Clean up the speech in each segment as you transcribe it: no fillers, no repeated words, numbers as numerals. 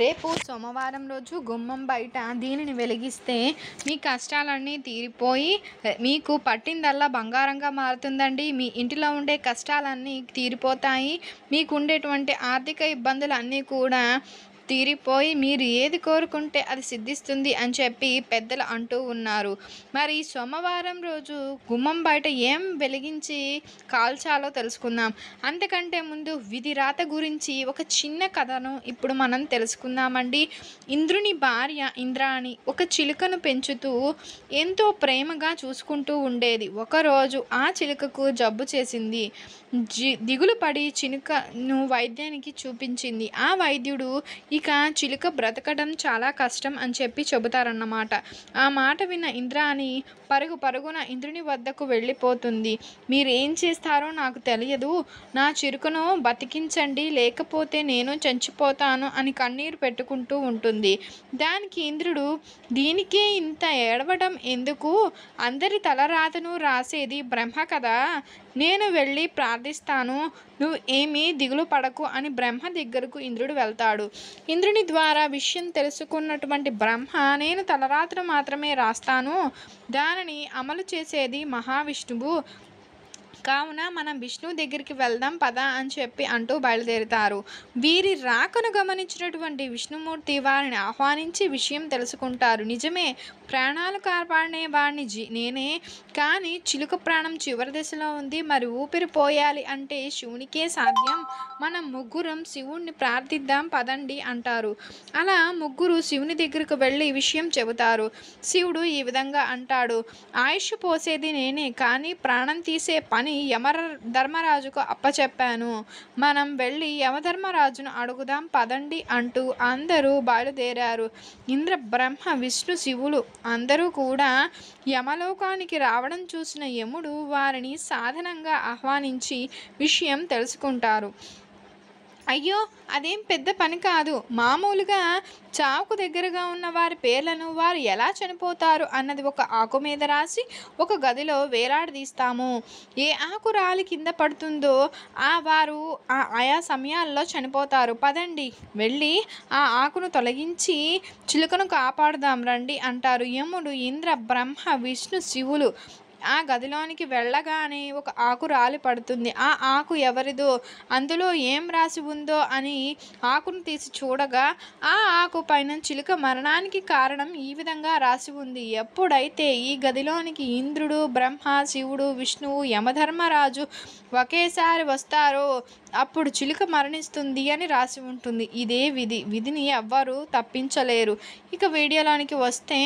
రేపు సోమవారం రోజు గుమ్మం బయట దీనిని వెలిగిస్తే మీ కష్టాలన్నీ తీరిపోయి మీకు పట్టిందల్లా బంగారంగా మారుతుందండి. మీ ఇంటిలో ఉండే కష్టాలన్నీ తీరిపోతాయి. మీకు ఉండేటువంటి ఆర్థిక ఇబ్బందులన్నీ కూడా తీరిపోయి మీరు ఏది కోరుకుంటే అది సిద్ధిస్తుంది అని చెప్పి పెద్దలు అంటూ ఉన్నారు. మరి సోమవారం రోజు గుమ్మం బయట ఏం వెలిగించి కాల్చాలో తెలుసుకుందాం. అంతకంటే ముందు విధి రాత గురించి ఒక చిన్న కథను ఇప్పుడు మనం తెలుసుకుందామండి. ఇంద్రుని భార్య ఇంద్రాణి ఒక చిలుకను పెంచుతూ ఎంతో ప్రేమగా చూసుకుంటూ ఉండేది. ఒకరోజు ఆ చిలుకకు జబ్బు చేసింది. దిగులు పడి చిలుకను వైద్యానికి చూపించింది. ఆ వైద్యుడు ఇక చిలుక బ్రతకడం చాలా కష్టం అని చెప్పి చెబుతారన్నమాట. ఆ మాట విన్న ఇంద్రాణి పరుగున ఇంద్రుని వద్దకు వెళ్ళిపోతుంది. మీరేం చేస్తారో నాకు తెలియదు, నా చిలుకను బతికించండి, లేకపోతే నేను చచ్చిపోతాను అని కన్నీరు పెట్టుకుంటూ ఉంటుంది. దానికి ఇంద్రుడు, దీనికే ఇంత ఏడవడం ఎందుకు? అందరి తలరాతను రాసేది బ్రహ్మ కదా, నేను వెళ్ళి ప్రార్థిస్తాను, నువ్వు ఏమీ దిగులు పడకు అని బ్రహ్మ దగ్గరకు ఇంద్రుడు వెళ్తాడు. ఇంద్రుని ద్వారా విషయం తెలుసుకున్నటువంటి బ్రహ్మ, నేను తలరాత్రి మాత్రమే రాస్తాను, దానిని అమలు చేసేది మహావిష్ణువు, కావున మనం విష్ణువు దగ్గరికి వెళ్దాం పద అని చెప్పి అంటూ బయలుదేరుతారు. వీరి రాకను గమనించినటువంటి విష్ణుమూర్తి వారిని ఆహ్వానించి విషయం తెలుసుకుంటారు. నిజమే, ప్రాణాలు కాపాడే వాడిని నేనే, కానీ చిలుక ప్రాణం చివరి దశలో ఉంది, మరి ఊపిరి పోయాలి అంటే శివునికే సాధ్యం, మనం ముగ్గురం శివుణ్ణి ప్రార్థిద్దాం పదండి అంటారు. అలా ముగ్గురు శివుని దగ్గరకు వెళ్ళి విషయం చెబుతారు. శివుడు ఈ విధంగా అంటాడు, ఆయుష్ పోసేది నేనే, కానీ ప్రాణం తీసే పని యమధర్మరాజుకు అప్పచెప్పాను, మనం వెళ్ళి యమధర్మరాజును అడుగుదాం పదండి అంటూ అందరూ బయలుదేరారు. ఇంద్ర బ్రహ్మ విష్ణు శివులు అందరూ కూడా యమలోకానికి రావడం చూసిన యముడు వారిని సాధనంగా ఆహ్వానించి విషయం తెలుసుకుంటారు. అయ్యో, అదేం పెద్ద పని కాదు, మామూలుగా చావుకు దగ్గరగా ఉన్న వారి పేర్లను వారు ఎలా చనిపోతారు అన్నది ఒక ఆకు మీద రాసి ఒక గదిలో వేలాడదీస్తాము. ఏ ఆకు రాలి కింద పడుతుందో వారు ఆయా సమయాల్లో చనిపోతారు, పదండి వెళ్ళి ఆ ఆకును తొలగించి చిలుకను కాపాడుదాం రండి అంటారు. యముడు, ఇంద్ర బ్రహ్మ విష్ణు శివులు ఆ గదిలోనికి వెళ్ళగానే ఒక ఆకు రాలి పడుతుంది. ఆ ఆకు ఎవరిదో, అందులో ఏం రాసి ఉందో అని ఆకును తీసి చూడగా ఆ ఆకు పైన చిలుక మరణానికి కారణం ఈ విధంగా రాసి ఉంది. ఎప్పుడైతే ఈ గదిలోనికి ఇంద్రుడు, బ్రహ్మ, శివుడు, విష్ణువు, యమధర్మరాజు ఒకేసారి వస్తారో అప్పుడు చిలుక మరణిస్తుంది అని రాసి ఉంటుంది. ఇదే విధిని ఎవ్వరూ తప్పించలేరు. ఇక వీడియోలోనికి వస్తే,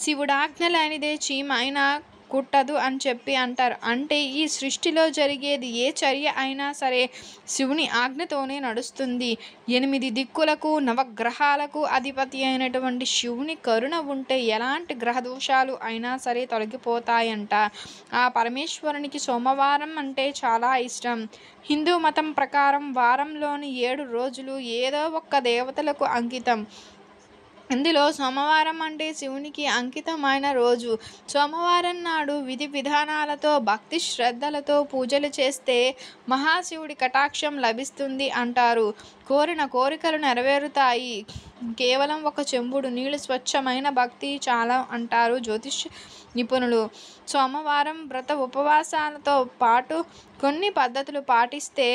శివుడాజ్ఞ లేనిదే చీమ అయినా కుట్టదు అని చెప్పి అంటారు. అంటే ఈ సృష్టిలో జరిగేది ఏ చర్య అయినా సరే శివుని ఆజ్ఞతోనే నడుస్తుంది. 8 దిక్కులకు నవగ్రహాలకు అధిపతి అయినటువంటి శివుని కరుణ ఉంటే ఎలాంటి గ్రహదోషాలు అయినా సరే తొలగిపోతాయంట. ఆ పరమేశ్వరునికి సోమవారం అంటే చాలా ఇష్టం. హిందూ మతం ప్రకారం వారంలోని 7 రోజులు ఏదో ఒక్క దేవతలకు అంకితం. ఇందులో సోమవారం అంటే శివునికి అంకితమైన రోజు. సోమవారం నాడు విధి విధానాలతో భక్తి శ్రద్ధలతో పూజలు చేస్తే మహాశివుడి కటాక్షం లభిస్తుంది అంటారు. కోరిన కోరికలు నెరవేరుతాయి. కేవలం ఒక చెంబుడు నీళ్లు స్వచ్ఛమైన భక్తి చాలా అంటారు జ్యోతిష్ నిపుణులు. సోమవారం వ్రత ఉపవాసాలతో పాటు కొన్ని పద్ధతులు పాటిస్తే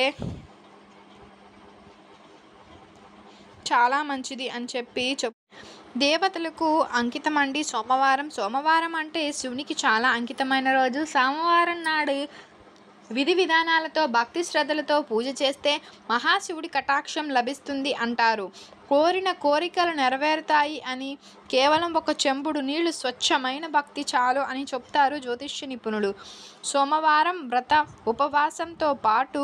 చాలా మంచిది అని చెప్పి దేవతలకు అంకితం అండి సోమవారం అంటే శివునికి చాలా అంకితమైన రోజు. సోమవారం నాడు విధి విధానాలతో భక్తి శ్రద్ధలతో పూజ చేస్తే మహాశివుడి కటాక్షం లభిస్తుంది అంటారు. కోరిన కోరికలు నెరవేరుతాయి అని, కేవలం ఒక చెంబుడు నీళ్లు స్వచ్ఛమైన భక్తి చాలు అని చెప్తారు జ్యోతిష్య నిపుణులు. సోమవారం వ్రత ఉపవాసంతో పాటు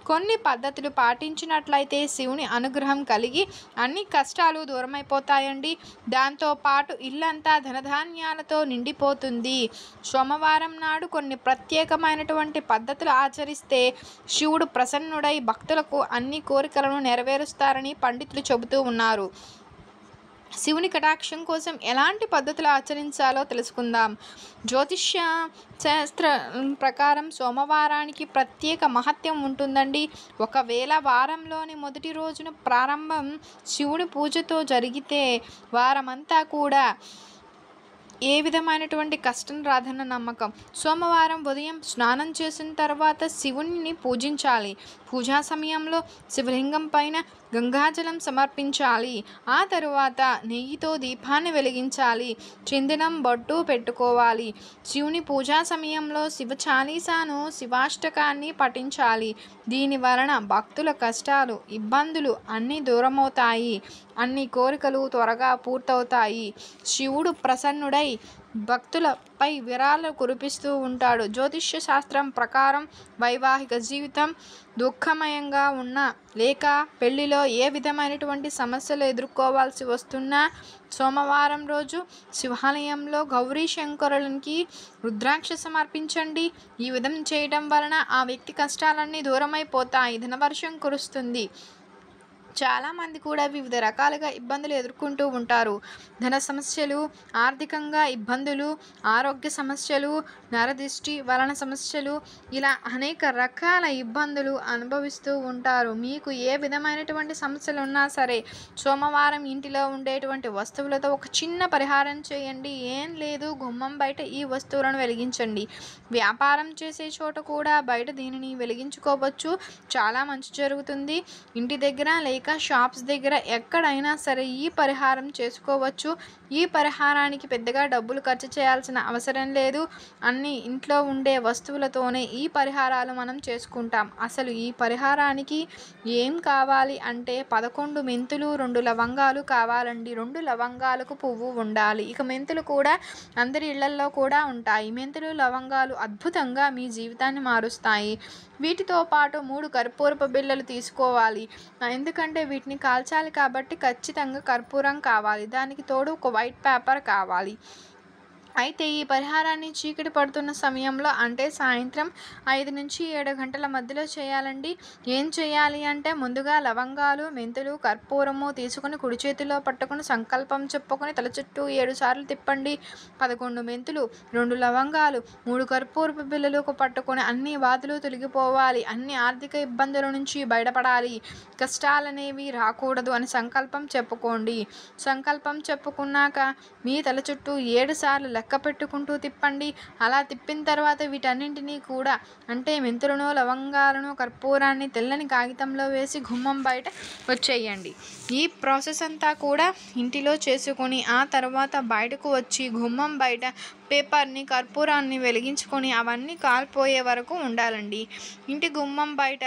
కొన్ని పద్ధతులు పాటించినట్లయితే శివుని అనుగ్రహం కలిగి అన్ని కష్టాలు దూరమైపోతాయండి. దాంతోపాటు ఇల్లంతా ధనధాన్యాలతో నిండిపోతుంది. సోమవారం నాడు కొన్ని ప్రత్యేకమైనటువంటి పద్ధతులు ఆచరిస్తే శివుడు ప్రసన్నుడై భక్తులకు అన్ని కోరికలను నెరవేరుస్తారని పండితులు చెబుతూ ఉన్నారు. శివుని కటాక్షం కోసం ఎలాంటి పద్ధతులు ఆచరించాలో తెలుసుకుందాం. జ్యోతిష్య శాస్త్ర ప్రకారం సోమవారానికి ప్రత్యేక మహత్యం ఉంటుందండి. ఒకవేళ వారంలోని మొదటి రోజున ప్రారంభం శివుని పూజతో జరిగితే వారమంతా కూడా ఏ విధమైనటువంటి కష్టం రాదన్న నమ్మకం. సోమవారం ఉదయం స్నానం చేసిన తర్వాత శివుని పూజించాలి. పూజా సమయంలో శివలింగం పైన గంగాజలం సమర్పించాలి. ఆ తరువాత నెయ్యితో దీపాన్ని వెలిగించాలి. చందనం బొట్టు పెట్టుకోవాలి. శివుని పూజా సమయంలో శివ చాలీసాను శివాష్టకాన్ని పఠించాలి. దీని వలన భక్తుల కష్టాలు ఇబ్బందులు అన్నీ దూరమవుతాయి. అన్ని కోరికలు త్వరగా పూర్తవుతాయి. శివుడు ప్రసన్నుడై భక్తులపై విరాళాలు కురిపిస్తూ ఉంటాడు. జ్యోతిష్య శాస్త్రం ప్రకారం వైవాహిక జీవితం దుఃఖమయంగా ఉన్నా లేక పెళ్లిలో ఏ విధమైనటువంటి సమస్యలు ఎదుర్కోవాల్సి వస్తున్నా సోమవారం రోజు శివాలయంలో గౌరీ శంకరునికి రుద్రాక్ష సమర్పించండి. ఈ విధం చేయడం వలన ఆ వ్యక్తి కష్టాలన్నీ దూరమైపోతాయి. ధనవర్షం కురుస్తుంది. చాలామంది కూడా వివిధ రకాలుగా ఇబ్బందులు ఎదుర్కొంటూ ఉంటారు. ధన సమస్యలు, ఆర్థికంగా ఇబ్బందులు, ఆరోగ్య సమస్యలు, నరదిష్టి వలన సమస్యలు, ఇలా అనేక రకాల ఇబ్బందులు అనుభవిస్తూ ఉంటారు. మీకు ఏ విధమైనటువంటి సమస్యలు ఉన్నా సరే సోమవారం ఇంటిలో ఉండేటువంటి వస్తువులతో ఒక చిన్న పరిహారం చేయండి. ఏం లేదు, గుమ్మం బయట ఈ వస్తువులను వెలిగించండి. వ్యాపారం చేసే చోట కూడా బయట దీనిని వెలిగించుకోవచ్చు. చాలా మంచి జరుగుతుంది. ఇంటి దగ్గర లేక షాప్స్ దగ్గర ఎక్కడైనా సరే ఈ పరిహారం చేసుకోవచ్చు. ఈ పరిహారానికి పెద్దగా డబ్బులు ఖర్చు చేయాల్సిన అవసరం లేదు. అన్ని ఇంట్లో ఉండే వస్తువులతోనే ఈ పరిహారాలు మనం చేసుకుంటాం. అసలు ఈ పరిహారానికి ఏం కావాలి అంటే 11 మెంతులు, 2 లవంగాలు కావాలండి. 2 లవంగాలకు పువ్వు ఉండాలి. ఇక మెంతులు కూడా అందరి ఇళ్లల్లో కూడా ఉంటాయి. మెంతులు, లవంగాలు అద్భుతంగా మీ జీవితాన్ని మారుస్తాయి. వీటితో పాటు 3 కర్పూరపు బిళ్ళలు తీసుకోవాలి. ఎందుకంటే వీటిని కాల్చాలి కాబట్టి ఖచ్చితంగా కర్పూరం కావాలి. దానికి తోడు ఒక వైట్ పేపర్ కావాలి. అయితే ఈ పరిహారాన్ని చీకటి పడుతున్న సమయంలో అంటే సాయంత్రం 5 నుంచి 7 గంటల మధ్యలో చేయాలండి. ఏం చేయాలి అంటే ముందుగా లవంగాలు, మెంతులు, కర్పూరము తీసుకుని కుడి చేతిలో పట్టుకుని సంకల్పం చెప్పుకొని తల చుట్టూ 7 సార్లు తిప్పండి. 11 మెంతులు, 2 లవంగాలు, 3 కర్పూరపు బిళ్ళలు పట్టుకొని అన్ని బాధలు తొలగిపోవాలి. అన్ని ఆర్థిక ఇబ్బందుల నుంచి బయటపడాలి. కష్టాలనేవి రాకూడదు అని సంకల్పం చెప్పుకోండి. సంకల్పం చెప్పుకున్నాక మీ తల చుట్టూ 7 సార్లు లెక్క పెట్టుకుంటూ తిప్పండి. అలా తిప్పిన తర్వాత వీటన్నింటినీ కూడా అంటే మెంతులను, లవంగాలను, కర్పూరాన్ని తెల్లని కాగితంలో వేసి గుమ్మం బయట వచ్చేయండి. ఈ ప్రాసెస్ అంతా కూడా ఇంటిలో చేసుకొని ఆ తర్వాత బయటకు వచ్చి గుమ్మం బయట పేపర్ని, కర్పూరాన్ని వెలిగించుకొని అవన్నీ కాలిపోయే వరకు ఉండాలండి. ఇంటి గుమ్మం బయట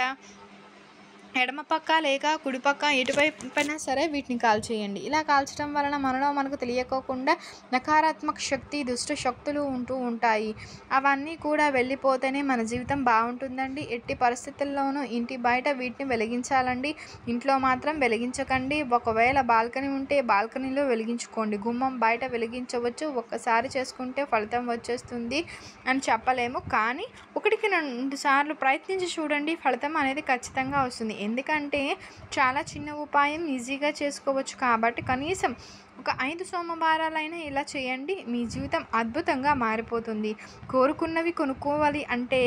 ఎడమ పక్క లేక కుడిపక్క ఎటువైపునైనా సరే వీటిని కాల్చేయండి. ఇలా కాల్చడం వలన మనకు తెలియకోకుండా నకారాత్మక శక్తి, దుష్ట శక్తులు ఉంటూ ఉంటాయి. అవన్నీ కూడా వెళ్ళిపోతేనే మన జీవితం బాగుంటుందండి. ఎట్టి పరిస్థితుల్లోనూ ఇంటి బయట వీటిని వెలిగించాలండి. ఇంట్లో మాత్రం వెలిగించకండి. ఒకవేళ బాల్కనీ ఉంటే బాల్కనీలో వెలిగించుకోండి. గుమ్మం బయట వెలిగించవచ్చు. ఒక్కసారి చేసుకుంటే ఫలితం వచ్చేస్తుంది అని చెప్పలేము. కానీ 1-2 సార్లు ప్రయత్నించి చూడండి. ఫలితం అనేది ఖచ్చితంగా వస్తుంది. ఎందుకంటే చాలా చిన్న ఉపాయం, ఈజీగా చేసుకోవచ్చు కాబట్టి కనీసం ఒక 5 సోమవారాలైనా ఇలా చేయండి. మీ జీవితం అద్భుతంగా మారిపోతుంది. కోరుకున్నవి కొనుక్కోవాలి అంటే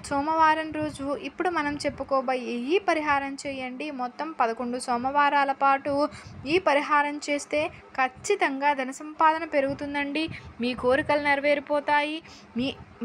సోమవారం రోజు ఇప్పుడు మనం చెప్పుకోబోయే ఈ పరిహారం చేయండి. మొత్తం 11 సోమవారాల పాటు ఈ పరిహారం చేస్తే ఖచ్చితంగా ధన సంపాదన పెరుగుతుందండి. మీ కోరికలు నెరవేరిపోతాయి.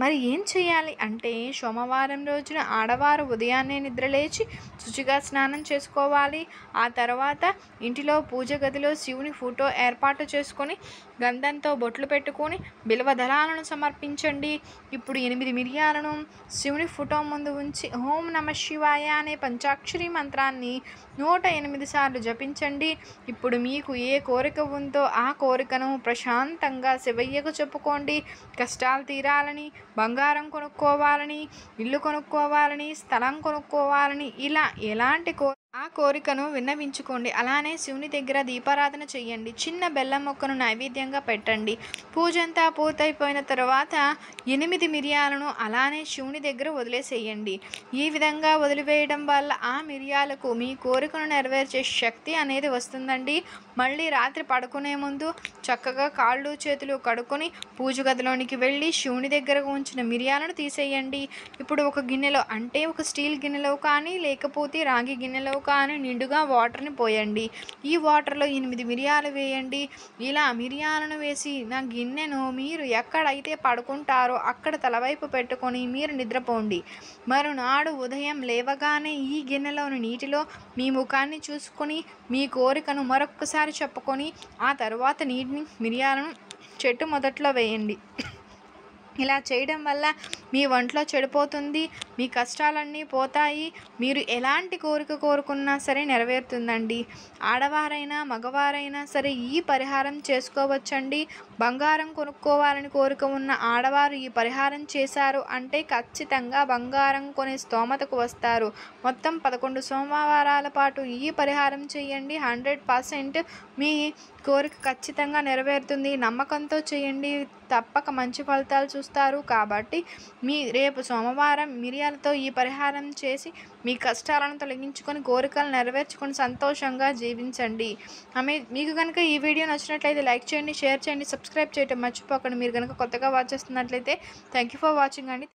మరి ఏం చేయాలి అంటే సోమవారం రోజున ఆడవారు ఉదయాన్నే నిద్రలేచి శుచిగా స్నానం చేసుకోవాలి. ఆ తర్వాత ఇంటిలో పూజ గదిలో శివుని ఫోటో ఏర్పాటు చేసుకొని గంధంతో బొట్లు పెట్టుకొని బిల్వ దళాలను సమర్పించండి. ఇప్పుడు 8 మిరియాలను శివుని ఫోటో ముందు ఉంచి ఓం నమః శివాయ అనే పంచాక్షరి మంత్రాన్ని 108 సార్లు జపించండి. ఇప్పుడు మీకు ఏ కోరిక ఉందో ఆ కోరికను ప్రశాంతంగా శివయ్యకు చెప్పుకోండి. కష్టాలు తీరాలని, బంగారం కొనుక్కోవాలని, ఇల్లు కొనుక్కోవాలని, స్థలం కొనుక్కోవాలని ఇలా ఎలాంటి ఆ కోరికను విన్నవించుకోండి. అలానే శివుని దగ్గర దీపారాధన చెయ్యండి. చిన్న బెల్లం మొక్కను నైవేద్యంగా పెట్టండి. పూజంతా పూర్తయిపోయిన తర్వాత 8 మిరియాలను అలానే శివుని దగ్గర వదిలేసేయండి. ఈ విధంగా వదిలివేయడం వల్ల ఆ మిరియాలకు మీ కోరికను నెరవేర్చే శక్తి అనేది వస్తుందండి. మళ్ళీ రాత్రి పడుకునే ముందు చక్కగా కాళ్ళు చేతులు కడుక్కొని పూజ గదిలోనికి వెళ్ళి శివుని దగ్గర ఉంచిన మిరియాలను తీసేయండి. ఇప్పుడు ఒక గిన్నెలో, అంటే ఒక స్టీల్ గిన్నెలో కానీ లేకపోతే రాగి గిన్నెలో కానీ నిండుగా వాటర్ని పోయండి. ఈ వాటర్లో 8 మిరియాలు వేయండి. ఇలా మిరియాలను వేసిన గిన్నెను మీరు ఎక్కడైతే పడుకుంటారో అక్కడ తలవైపు పెట్టుకొని మీరు నిద్రపోండి. మరునాడు ఉదయం లేవగానే ఈ గిన్నెలోని నీటిలో మీ ముఖాన్ని చూసుకొని మీ కోరికను మరొక్కసారి చెప్పుకొని ఆ తరువాత నీటిని మిరియాలను చెట్టు మొదట్లో వేయండి. ఇలా చేయడం వల్ల మీ ఒంట్లో చెడిపోతుంది, మీ కష్టాలన్నీ పోతాయి, మీరు ఎలాంటి కోరిక కోరుకున్నా సరే నెరవేరుతుందండి. ఆడవారైనా మగవారైనా సరే ఈ పరిహారం చేసుకోవచ్చండి. బంగారం కొనుక్కోవాలని కోరిక ఉన్న ఆడవారు ఈ పరిహారం చేశారు అంటే ఖచ్చితంగా బంగారం కొనే స్తోమతకు వస్తారు. మొత్తం 11 సోమవారాల పాటు ఈ పరిహారం చేయండి. 100% మీ కోరిక ఖచ్చితంగా నెరవేరుతుంది. నమ్మకంతో చేయండి, తప్పక మంచి ఫలితాలు చూస్తారు. కాబట్టి రేపు సోమవారం మిరియాలతో ఈ పరిహారం చేసి మీ కష్టాలను తొలగించుకొని కోరికలు నెరవేర్చుకొని సంతోషంగా జీవించండి. మీకు కనుక ఈ వీడియో నచ్చినట్లయితే లైక్ చేయండి, షేర్ చేయండి, సబ్స్క్రైబ్ చేయడం మర్చిపోకండి. మీరు కనుక కొత్తగా వాచ్ చేస్తున్నట్లయితే థ్యాంక్ యూ ఫర్ వాచింగ్ అండి.